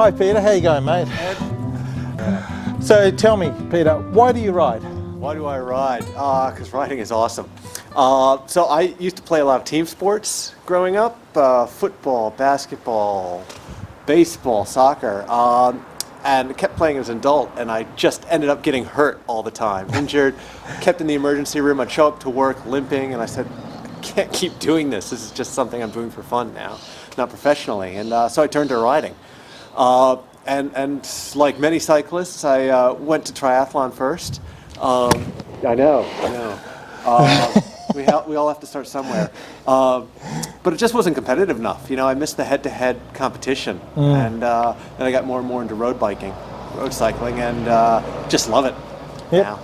Hi Peter, how you going, mate? So tell me, Peter, why do you ride? Why do I ride? Because riding is awesome. So I used to play a lot of team sports growing up, football, basketball, baseball, soccer, and kept playing as an adult, and I just ended up getting hurt all the time, injured, kept in the emergency room. I'd show up to work limping, and I said, I can't keep doing this. This is just something I'm doing for fun now, not professionally. And so I turned to riding. And like many cyclists, I went to triathlon first. I know. We all have to start somewhere. But it just wasn't competitive enough. You know, I missed the head-to-head competition. And then I got more and more into road biking, road cycling, and just love it now.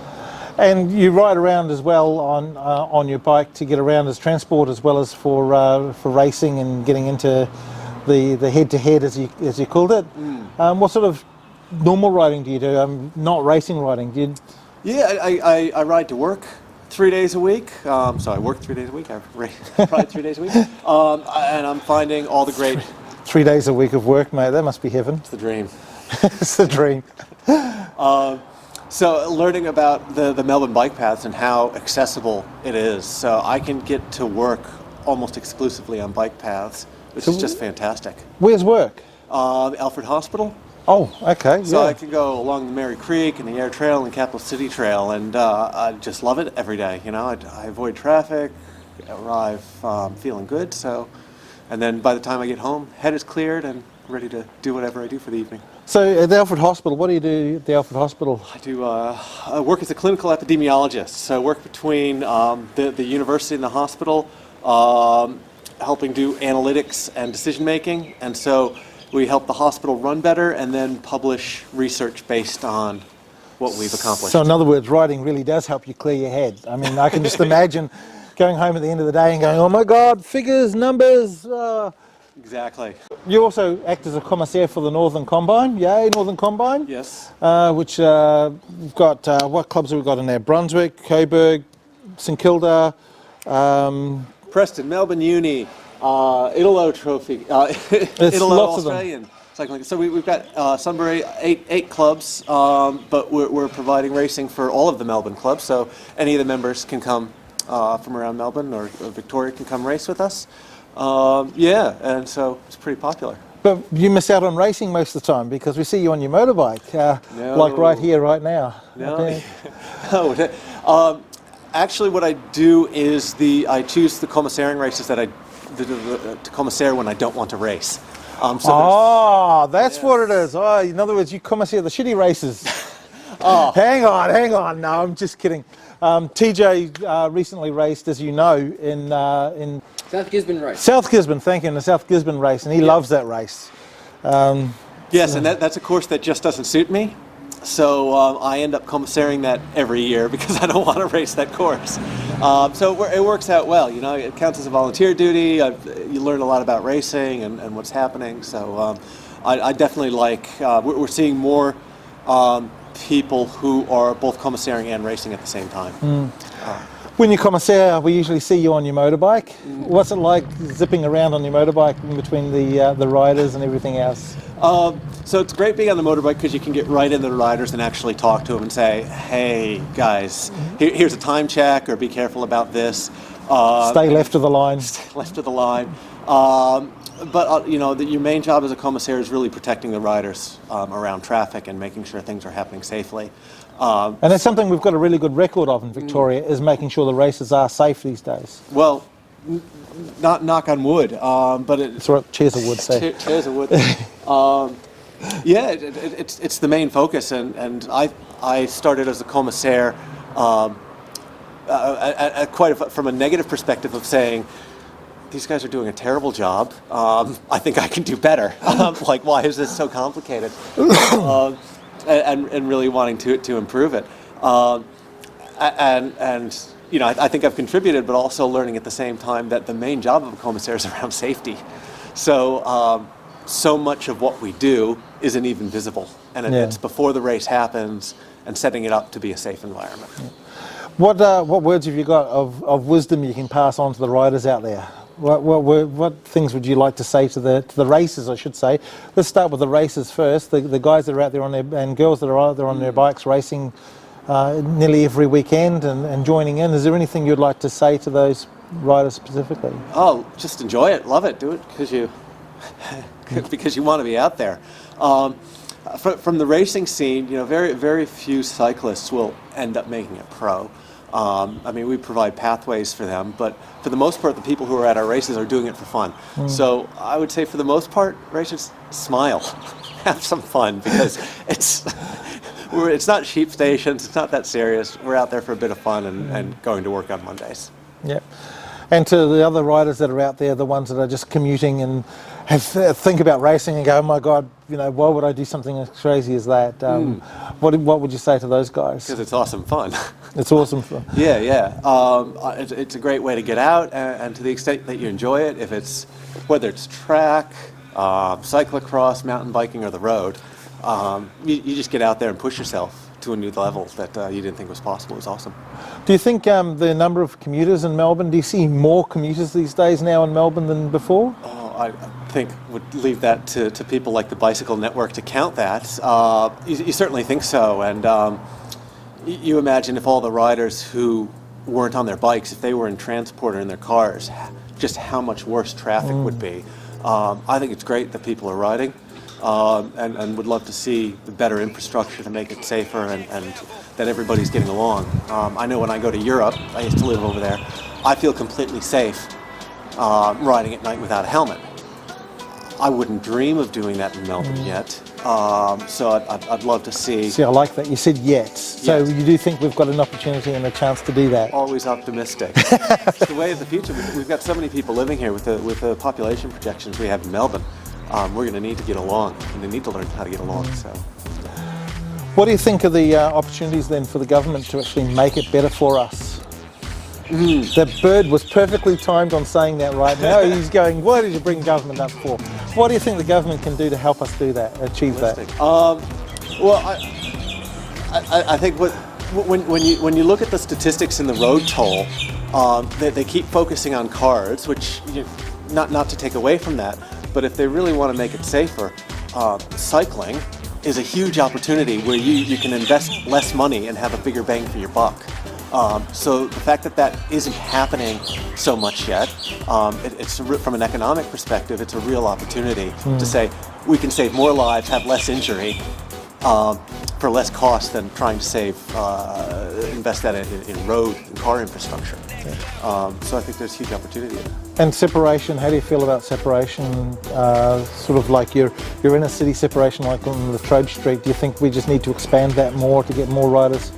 And you ride around as well on your bike to get around as transport as well as for racing and getting into the head-to-head, as you called it. What sort of normal riding do you do? Not racing riding. Do you? Yeah, I ride to work 3 days a week. So I work 3 days a week. I ride 3 days a week. And I'm finding all the great... 3 days a week of work, mate. That must be heaven. It's the dream. It's the dream. So learning about the Melbourne bike paths and how accessible it is. So I can get to work almost exclusively on bike paths, which is just fantastic. Where's work? Alfred Hospital. Oh, okay. So I can go along the Mary Creek and the Air Trail and Capital City Trail, and I just love it every day. You know, I avoid traffic, arrive feeling good. So, and then by the time I get home, head is cleared and ready to do whatever I do for the evening. So at the Alfred Hospital, what do you do at the Alfred Hospital? I do I work as a clinical epidemiologist. So I work between the university and the hospital, helping do analytics and decision making, and so we help the hospital run better and then publish research based on what we've accomplished. So in other words, riding really does help you clear your head. I mean, I can just imagine going home at the end of the day and going, oh my God, figures, numbers. Exactly. You also act as a commissaire for the Northern Combine, yay, Northern Combine? Yes. Which we've got, what clubs have we got in there? Brunswick, Coburg, St Kilda. Preston, Melbourne Uni, Italo Trophy, Italo Australian cycling. So we've got Sunbury, eight clubs, but we're providing racing for all of the Melbourne clubs. So any of the members can come from around Melbourne or Victoria can come race with us. And so it's pretty popular. But you miss out on racing most of the time because we see you on your motorbike, like right here, right now. No. No. Actually, what I do is I choose the commissaring races that to commissaire when I don't want to race. That's what it is. Oh, in other words, you commissaire the shitty races. Hang on. No, I'm just kidding. TJ recently raced, as you know, in South Gisborne race. South Gisborne, thank you, in the South Gisborne race, and he loves that race. Yes, and that's a course that just doesn't suit me. So I end up commissaring that every year because I don't want to race that course. So it works out well. You know, it counts as a volunteer duty. You learn a lot about racing and what's happening. So I definitely like. We're seeing more people who are both commissaring and racing at the same time. When you commissaire, we usually see you on your motorbike. What's it like zipping around on your motorbike in between the riders and everything else? So it's great being on the motorbike because you can get right into the riders and actually talk to them and say, hey guys, here's a time check, or be careful about this. Stay left of the line. Stay left of the line. But you know, your main job as a commissaire is really protecting the riders around traffic and making sure things are happening safely. And that's something we've got a really good record of in Victoria, is making sure the races are safe these days. Well, not knock on wood, but that's what Cheers of Wood say. Cheers of Wood. It's the main focus, and I started as a commissaire from a negative perspective of saying, these guys are doing a terrible job. I think I can do better. Like, why is this so complicated? And really wanting to improve it. And you know, I think I've contributed, but also learning at the same time that the main job of a commissaire is around safety. So so much of what we do isn't even visible, and it's before the race happens and setting it up to be a safe environment. What words have you got of wisdom you can pass on to the riders out there? What things would you like to say to the racers, I should say? Let's start with the racers first. The guys that are out there and girls that are out there on their bikes racing nearly every weekend and joining in. Is there anything you'd like to say to those riders specifically? Oh, just enjoy it, love it, do it because you because you want to be out there. From the racing scene, very very few cyclists will end up making it pro. I mean, we provide pathways for them, but for the most part, the people who are at our races are doing it for fun. So I would say, for the most part, racers smile, have some fun, because it's not sheep stations, it's not that serious. We're out there for a bit of fun and going to work on Mondays. Yeah. And to the other riders that are out there, the ones that are just commuting and think about racing and go, oh my God, why would I do something as crazy as that? What would you say to those guys? Because it's awesome fun. It's awesome fun. Yeah. It's a great way to get out, and to the extent that you enjoy it, whether it's track, cyclocross, mountain biking, or the road, you just get out there and push yourself to a new level that you didn't think was possible. It was awesome. Do you think the number of commuters in Melbourne, do you see more commuters these days now in Melbourne than before? Oh, I think would leave that to people like the Bicycle Network to count that. You certainly think so, and you imagine if all the riders who weren't on their bikes, if they were in transport or in their cars, just how much worse traffic would be. I think it's great that people are riding. And would love to see the better infrastructure to make it safer and that everybody's getting along. I know when I go to Europe, I used to live over there, I feel completely safe riding at night without a helmet. I wouldn't dream of doing that in Melbourne yet, so I'd love to see. See, I like that. You said yet. So Yet. You do think we've got an opportunity and a chance to do that? Always optimistic. It's the way of the future. We've got so many people living here with the population projections we have in Melbourne. We're going to need to get along, and they need to learn how to get along. So, what do you think of the opportunities then for the government to actually make it better for us? The bird was perfectly timed on saying that right now. He's going, what did you bring government up for? What do you think the government can do to help us do that, achieve that? Well, I think when you look at the statistics in the road toll, they keep focusing on cars, which not to take away from that. But if they really want to make it safer, cycling is a huge opportunity where you can invest less money and have a bigger bang for your buck. So the fact that isn't happening so much yet, it's from an economic perspective, it's a real opportunity to say we can save more lives, have less injury, for less cost than trying to invest that in road and car infrastructure. So I think there's huge opportunity there. And separation, how do you feel about separation? Sort of like your inner city separation, like on the Latrobe Street. Do you think we just need to expand that more to get more riders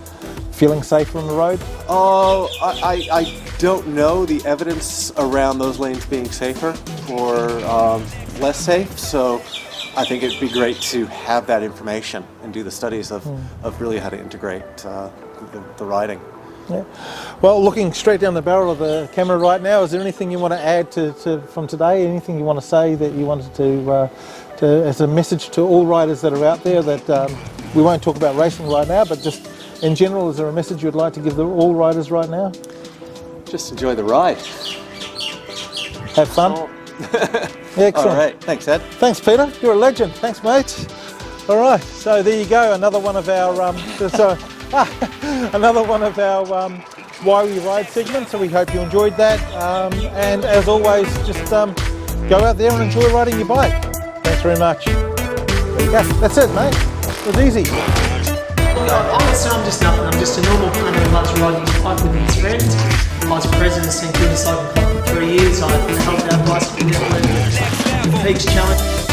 feeling safer on the road? Oh, I don't know the evidence around those lanes being safer or less safe. So I think it'd be great to have that information and do the studies of really how to integrate the riding. Yeah. Well, looking straight down the barrel of the camera right now, is there anything you want to add from today? Anything you want to say that you wanted to as a message to all riders that are out there that we won't talk about racing right now, but just in general, is there a message you'd like to give all riders right now? Just enjoy the ride. Have fun. Excellent. All right. Thanks, Ed. Thanks, Peter. You're a legend. Thanks, mate. All right. So there you go. Another one of our Why We Ride segment. So we hope you enjoyed that. And as always, just go out there and enjoy riding your bike. Thanks very much. There you go. That's it, mate. It was easy. Honestly, I'm just nothing. I'm just a normal kind of loves riding his bike with his friends. I was president of St Kilda Cycle Club for 3 years. I helped out Bicycle Network, the Peaks Challenge.